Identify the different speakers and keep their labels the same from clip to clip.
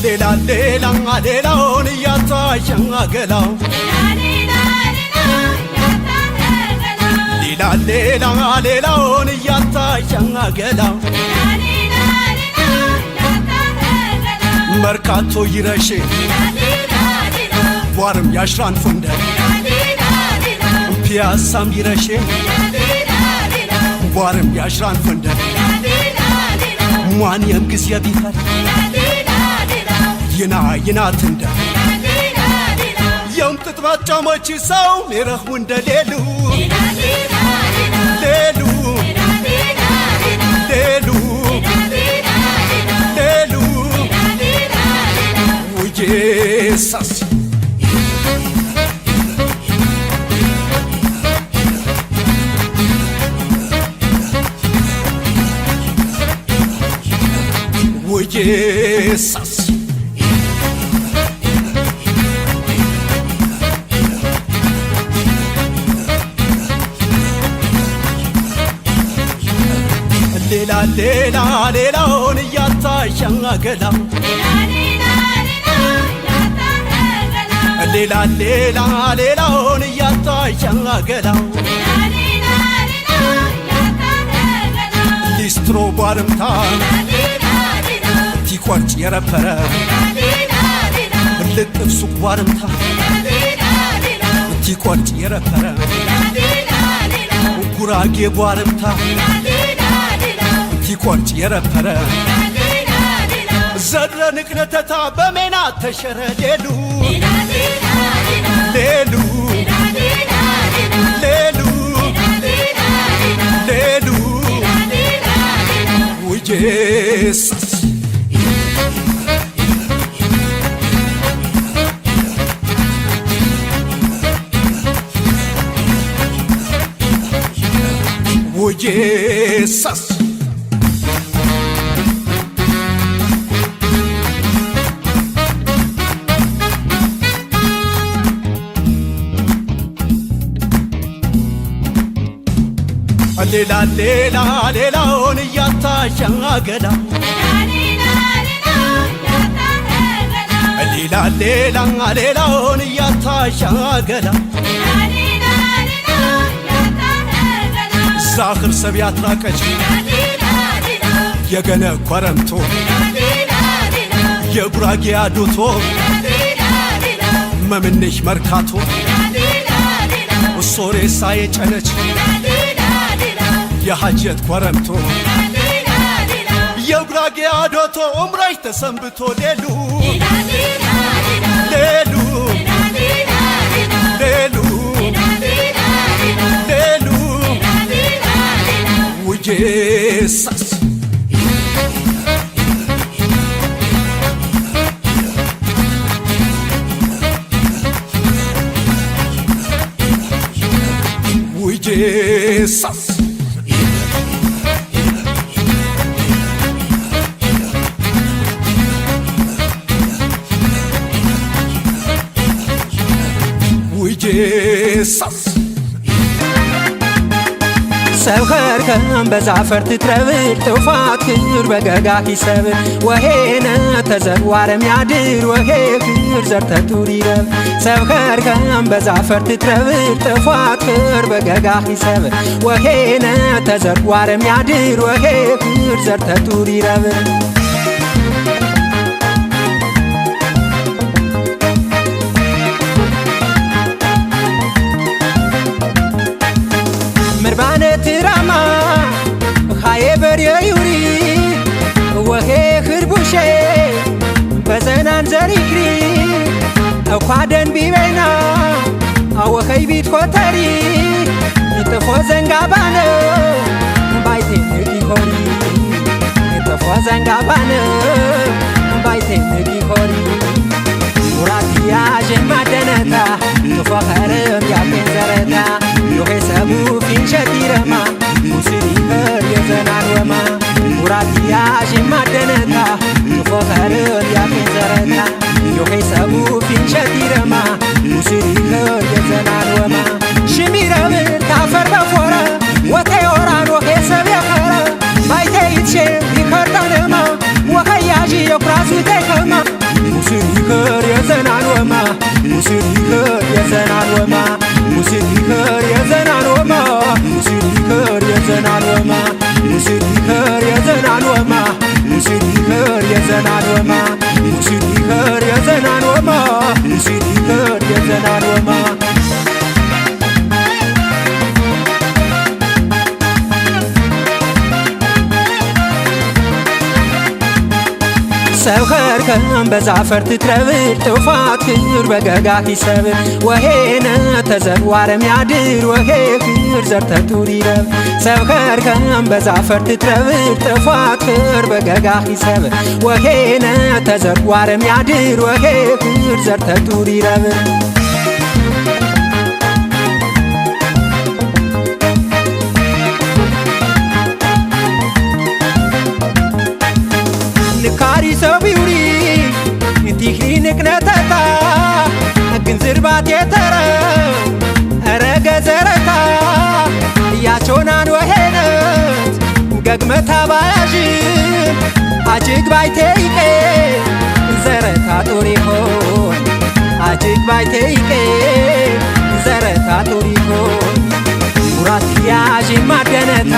Speaker 1: ሌላ ሌላውን እያታሸን አገላው ሌላውን እያታሸን አገላው መርካቶ ይረሽ ቧርም ያሽራን ፉንደ ፒያሳም ይረሽ ቧርም ያሽራን ፉንደ ሟንየም ጊዜ ቢፈር ይናትንደ የውም ጥጥባት ጫሞች ሰው ሚረኽሙ እንደ ሌሉ ውጄሳስ ውጄሳስ ሌላውን እያታሸን አገላው ሌላውን እያታሸን አገላው ሊስትሮ ቧርምታ ቲቆርጭ የረበረ ልጥፍ ሱቅ ቧርምታ ቲቆርጭ የረበረ ጉራጌ ቧርምታ ቲቆርጭ የረበረ ዘድረ ንቅነተታ በሜና ተሸረ ሌሉ ውጄሳስ ውጄሳስ ሌላውን እያታሸን አገላው ሌላውን እያታሸን አገላው ዛኽር ሰብ ያትራቀች የገነ ኮረምቶ የጉራጌ አዶቶ መምንሽ መርካቶ ሶሬሳ የጨነች የሐጀት ኮረምቶ የጉራጌ አዶቶ ኡምራሽ ተሰንብቶ ሌሉ ውጄሳስ ውጄሳስ ውጄሳስ
Speaker 2: ሰብኸር ከም በዛፈር ትትረብር ጥውፋት ክር በገጋ ሂሰብር ወሄነ ተዘዋረም ያድር ወሄ ክር ዘርተቱር ይረብ ሰብኸር ከም በዛፈር ትትረብር ጥውፋት ክር በገጋ ሂሰብር ወሄነ ተዘዋረም ያድር ወሄ ክር ዘርተቱር ይረብር ምርባነት ራማ ኻዬ በርየ ዩሪ ወሄ ክርቡሼ በዘናን ዘሪክሪ እኳ ደንቢ በይና አወኸይ ቢት ኮተሪ ጥፎ ዘንጋባነ ባይቴ ንጊኮሪ ጥፎ ዘንጋባነ ባይቴ ንጊኮሪ ሙራትያ ጀማደነታ ጥፎ ኸረም ያቤን ዘረታ ዮኼ ሰቡ ፊንሸቲረማ ሙስሪኸር የዘናን ወማ ሙራትያ ጀማደነታ ጥፎ ኸረም ያቤን ዘረታ ዮኼ ሰቡ ፊንሸቲረማ ሙስሪኸር የዘናን ወማ ሽሚረብር ታፈር በፎረ ወቴ ኦራን ወኼ ሰብ የኸረ ባይቴ ይትሼ ይኸርጠንማ ወኸያዥ የዘናን ወማ ሙሲዲከር የዘናን ወማ ሙሲዲከር የዘናን ወማ ሰብኸር ከም በዛፈር ትትረብር ጥፋት ክር በገጋ ሂሰብር ወሄነ ተዘዋረም ያድር ወሄ ክር ዘርተቱር ይረብ ሰብኸር ከም በዛፈር ትትረብር ጥፋት ክር በገጋ ሂሰብር ወሄነ ተዘዋረም ያድር ወሄ ክር ዘርተቱር ይረብር ንካሪ ሰቢውሪ እንቲኽሪ ንቅነተታ ግንዝርባት የተረ አረገ ዘረታ እያቾናን ወሄነት ገግመታ ባያዥን አጅግ ባይቴይቄ ዘረታ ጡሪሆን አጅግ ባይቴይቄ ዘረታ ጡሪሆን ሙራት ያዥን ማደነታ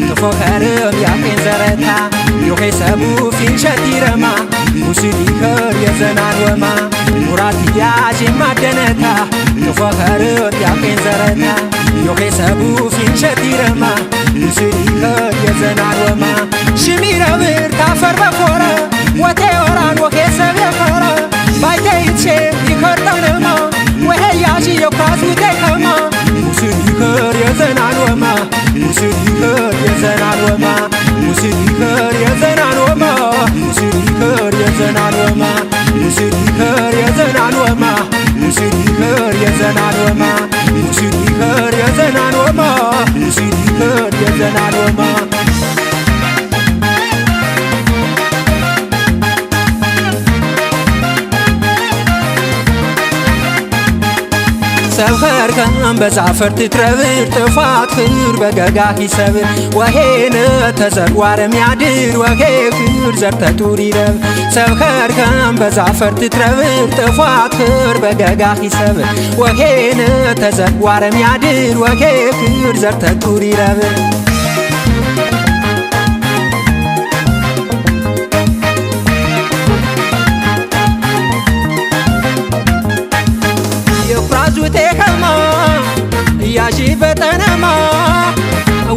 Speaker 2: ተፎኸርም ያቄን ዘረታ ዮኼ ሰቡ ፊንሸት ይረማ ሙሲዲከር የዘናን ወማ ሙራት ያዥን ማደነታ ተፎኸርም ያቄን ዘረታ ዮኼ ሰቡ ፊንሸት ይረማ ሙሲዲከር የዘናን ወማ ሽሚረብር ታፈር በኮረ ወቴ ወራን ወኼ ሰብ የኸረ ባይተይትሼ ይኸርጠንማ ወሄ ያዥ የኳሱ ቴኸማ ሙሲዲከር የዘናን ወማ ሙሲዲከር የዘናን ወማ ሙሲዲከር የዘናን ወማ ሙሲዲከር የዘናን ወማ ሙሲዲከር የዘናን ወማ ሙሲዲከር የዘናን ወማ ሙሲዲከር የዘናን ወማ ሙሲዲከር የዘናን ወማ ሰብኸር ከም በዛፈር ትትረብር ጥፋት ክር በገጋ ሂሰብር ወሄነ ተዘዋረም ያድር ወሄ ክር ዘርተቱር ይረብ ሰብኸር ከም በዛፈር ትትረብር ጥፋት ክር በገጋ ሂሰብር ወሄነ ተዘዋረም ያድር ወሄ ክር ዘርተቱር ይረብር ቴኸማ ያዢ በጠነማ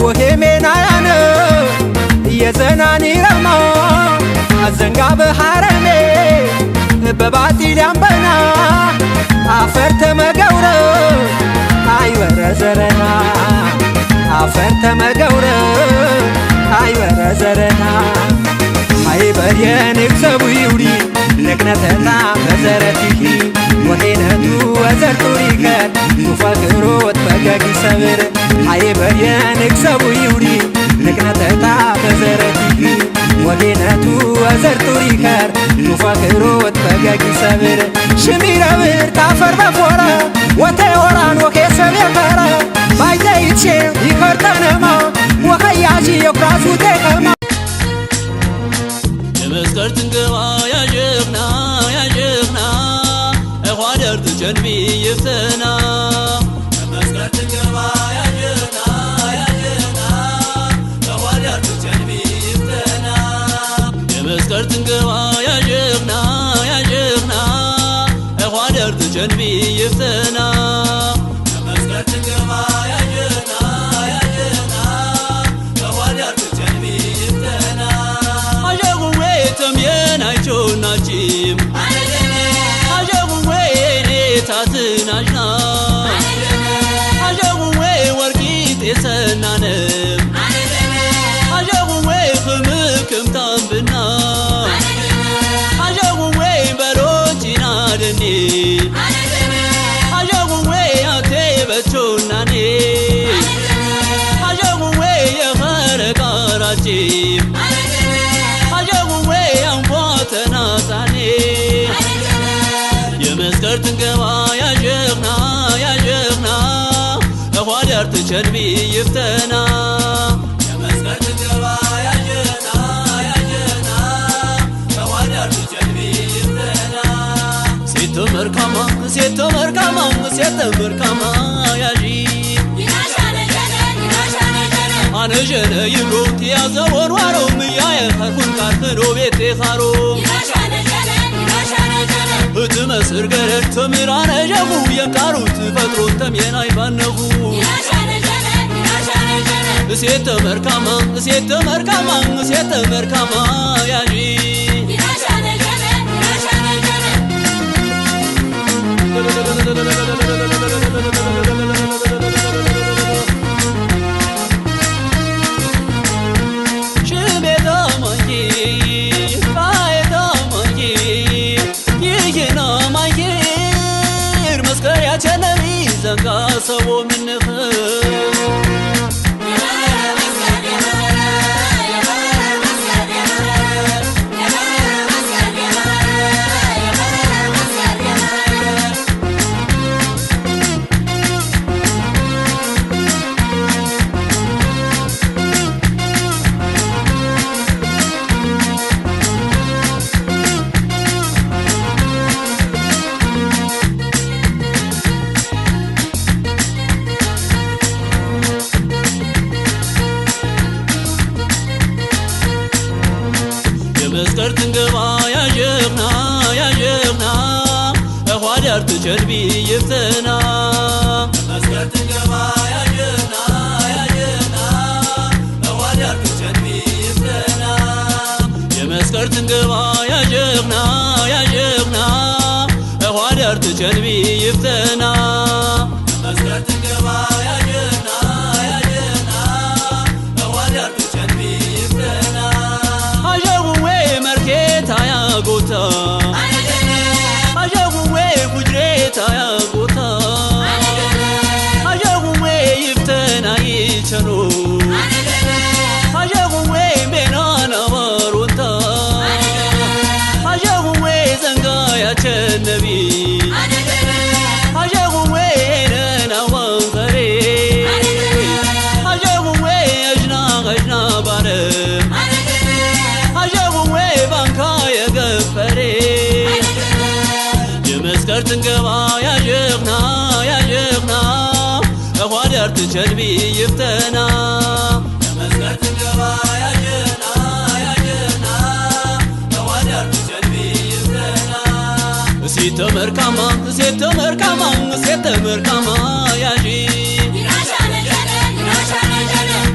Speaker 2: ወሄ ሜናያነ የዘናን ይረማ አዘንጋ በሐረሜ በባጢል ያንበና አፈር ተመገውረ አይወረ ዘረና አፈር ተመገውረ አይወረ ዘረና አይበርየን እክሰቡ ይውሪ ነቅነተና መዘረቲኺ ወሄነቱ ወዘርቱሪከር ቱፈክሮት በገግ ይሰብር አይበርየን እክሰቡ ይውሪ ንቅነተታ መዘረቲኺ ወሄነቱ ወዘርቱሪከር ቱፈክሮት በገግ ይሰብር ሽሚረብር ታፈር በፎረ ወቴ ወራን ወኼ ሰብ የኸረ ባይተይትሼ ይኸርጠነማ ወኸያሺ የኩራሱ ቴኸማ
Speaker 3: የመስቀል ትንገባ ያጀግና ያጀግና እኳደር ትጀንቢ ይፍተና የመስቀል ትንገባ ያጀግና ያጀግና እኳደር ትጀንቢ ይፍተና የመስቀል ትንገባ ያጀግና ያጀግና እኳደር ትጀንቢ ይፍተና የመስቀል ትንገባ ያጀግና ያጀግና እኳደር ትጀንቢ ይፍተና አጀጉዌ ተምየናቸው ናችም አጀጉዌ ኔታትናሽና አጀጉዌ ወርቂት የሰናንም አጀጉዌ ክምክም ታምብና አጀጉዌ በሎቺና ደኔ አጀጉዌ አቴ በቾናኔ አጀጉዌ የኸረ ቃራችም አጀጉዌ አንፏተናሳኔ የመስቀል ትንገባ ያጀግና ያጀግና እኳደር ትቸንቢ ይፍተና የመስቀል ትንገባ ያጀግና ያጀግና እኳደር ትቸንቢ ይፍተና ሴቶ መርካማ ሴቶ መርካማ ሴቶ መርካማ ያጂ አንጀነ ይብሮት ያዘወር ዋሮ ምያየ ኸርኩን ካርክኖ ቤቴ ኻሮ እትመስር ገረድ ተምራነ ጀቡ የንቃሩት ፈጥሮን ተምየናይ ባነኹ እሴተ መርካማ እሴተ መርካማ እሴተ መርካማ ያጂ ዘንጋ ሰቦ ምንኸ መስቀል ትንገባ ያጀግና ያጀግና እኋዳር ትጀልቢ ይፍተና መስቀል ትንገባ ያጀግና ያጀግና እኋዳር ትጀልቢ ይፍተና የመስቀል ትንገባ ያጀግና ያጀግና እኋዳር ትጀልቢ ይፍተና መስቀል ትንገባ ያጀግና ያጀግና እኋዳር ትጀልቢ ይፍተና ጎታ አጀጉዌ ጉጅሬታ ያጎታ አጀጉዌ ይፍተና ይቸኑ አጀጉዌ ቤናና ባሮታ አጀጉዌ ዘንጋ ያቸነቢ አጀጉዌ ነና ወንፈሬ አጀጉዌ አጅና ገጅና ባረ የመስቀል ትንገባ ያጀግና ያጀግና እኋዳር ትጀልቢ ይፍተና የመስቀል ትንገባ ያጀግና ያጀግና እኋዳር ትጀልቢ ይፍተና እሴተ መርካማ እሴተ መርካማ እሴተ መርካማ ያጂ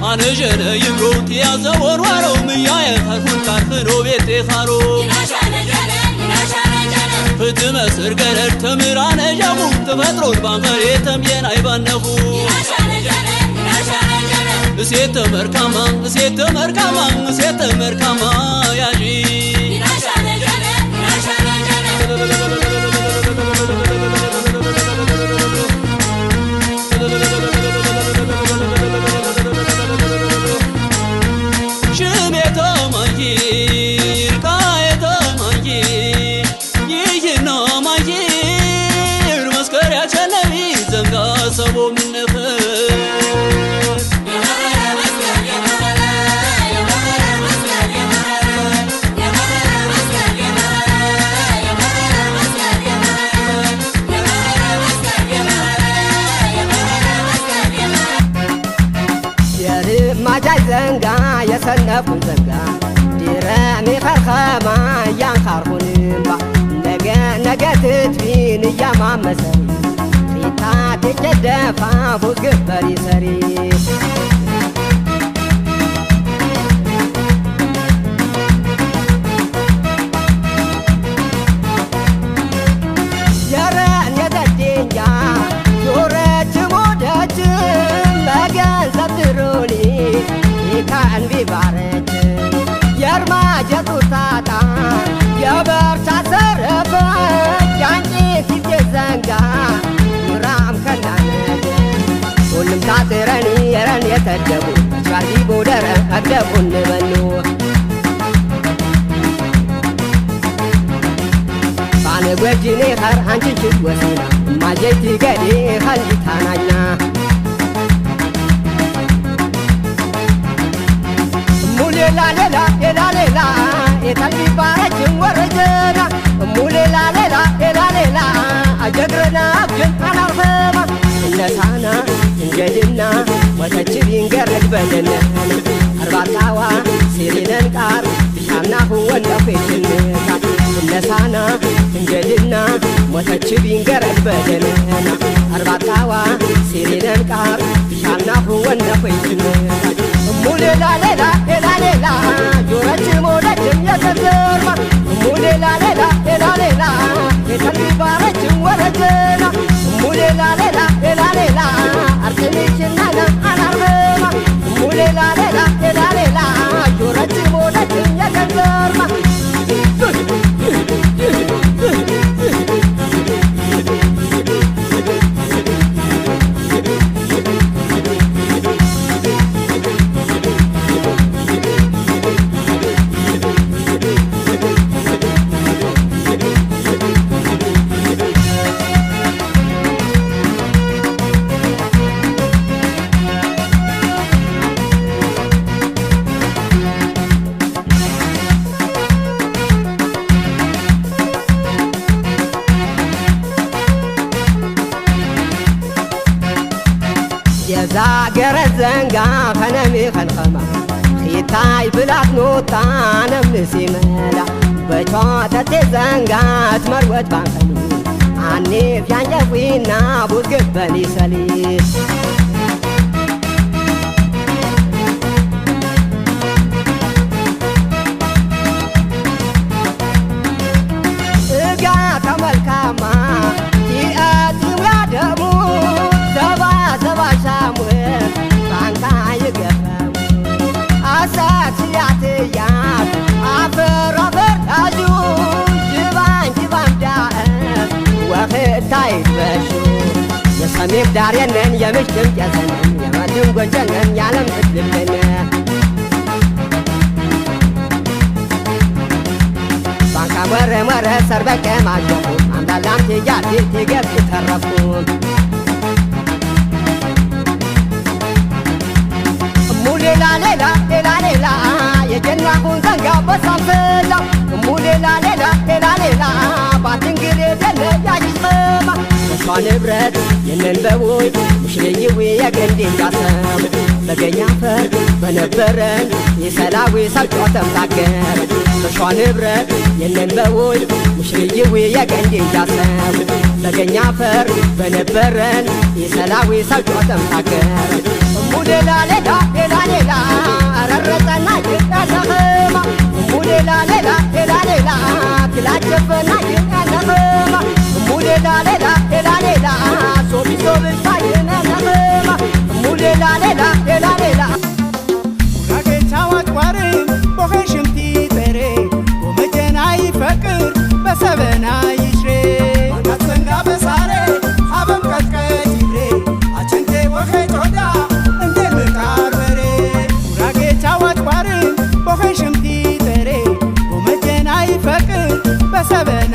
Speaker 3: አንጀነ ይብሮት ያዘወር ዋሮ ምያየ ኸርኩን ካርክኖ ቤቴ ኻሮ እትመስር ገረድ ተምራነ ጀቡ ተፈጥሮን ባንከሬ ተምየናይ ባነኹ እሴተ መርካማ እሴተ መርካማ እሴተ መርካማ ያጂ ዘንጋ ሰቦ ምንኸ
Speaker 4: የርማጃይ ዘንጋ የሰነፉን ዘንጋ ድረሚ ኸርኸማ እያንኻርኹንምባ ነገ ነገ ትትፊን እያማመሰሪ ትጀደፋ ፉግፍ በሪ ሰሪ የረን የተደኛ ጆረች ሞደች በገንዘብ ትሩኒ ይካን ቢባረች የርማጀቱ ታጣ የበርቻ ሰረፈ ያንቺ ፊት ዘንጋ ሁሉም ታጥረኒ የረን የተደቡ ሻርቢ ቦደረ አደቡን በኑ ባነ ጓጅኔ ኸር አንቺ ወሲና ማጀቲ ገዴ ኸሊታናኛ ሙሌላ ሌላ ሌላ ሌላ የታልቢ ባረችን ወረጀና ሙሌላ ሌላ ሌላ ሌላ አጀግረና ግን አናርፈማ እነሳና እንጀድና ሞተች ቢንገረድ በደነን አርባጣዋ ሲሪነን ቃር ቢሻናሁ ወንደፌችንታ እነሳና እንገድና ሞተች ቢንገረድ በደነና አርባጣዋ ሲሪነን ቃር ቢሻናሁ ወንደፌችንታ ሙሌላ ሌላ ሌላ ሌላ ጆረች ሞደችም የተዘርማ ሙሌላ ሌላ ሌላ ሌላ የተንባረችም ወረጀና ሙሌላ ሌላ ሌላ ሌላ አርትንችናና አናርማ ሙሌላ ሌላ ሌላ ሌላ ጆረች ሞደችም የተዘርማ የዛገረ ዘንጋ ኸነሚ ኸንኸማ ኺታይ ብላት ኖታ ነምሲ መላ በቿተቴ ዘንጋት መርወት ባንኸኒ አኔ ፊያንጀፊና ቡዝግበኒ ሰሊ እጋ ተመልካማ ይአትም ያደሙ ሻሙር ባንታ ይገፈው አሳት ያትያት አፈር አፈር ታጁ ጅባን ጅባን ዳእ ወኽታይ በሹ የሰሜን ዳር የነን የምሽትም ጨሰነን የመድም ጎንጨነን ያለም ትድልነ ባንካ ወረ ወረ ሰርበቀ ማጀፉ አንዳላም ትያት ትገብ ተረፉም ሙሌላ ሌላ ሌላ ሌላ የጀናሁን ዘንጋ በሳምሰላ ሙሌላ ሌላ ሌላ ሌላ ባትንግሬ ደለ ያይስመማ እሷ ንብረት የነን በቦይ ሙሽልይዊ የገንዴ ያሰም በገኛ ፈር በነበረን የሰላዊ ሰልጮተም ታገር እሷ ንብረት የነን በቦይ ሙሽልይዊ የገንዴ ያሰም በገኛ ፈር በነበረን የሰላዊ ሰልጮተም ታገር ሙሌላ ሌላ ሌላ ሌላ አረረጠና ይቃለኸማ ሙሌላ ሌላ ሌላ ሌላ ክላቸፈና ይቃለኸማ ሙሌላ ሌላ ሌላ ሌላ ሶቢሶ ብቻ ይነለኸማ ሙሌላ ሌላ ሌላ ሌላ
Speaker 5: ጉራጌቻዋት ዋርም ቦኸሽምቲ ጠሬ ጎመጀና ይፈቅር በሰበና ይሽሬ ዋናትሰንጋ በሳሬ ሀበም ቀጥቀት ይብሬ አቸንቴ ወኸ ጮዳ ቦኸሽምቲ ጠሬ ጎመጀና ይፈቅር በሰበና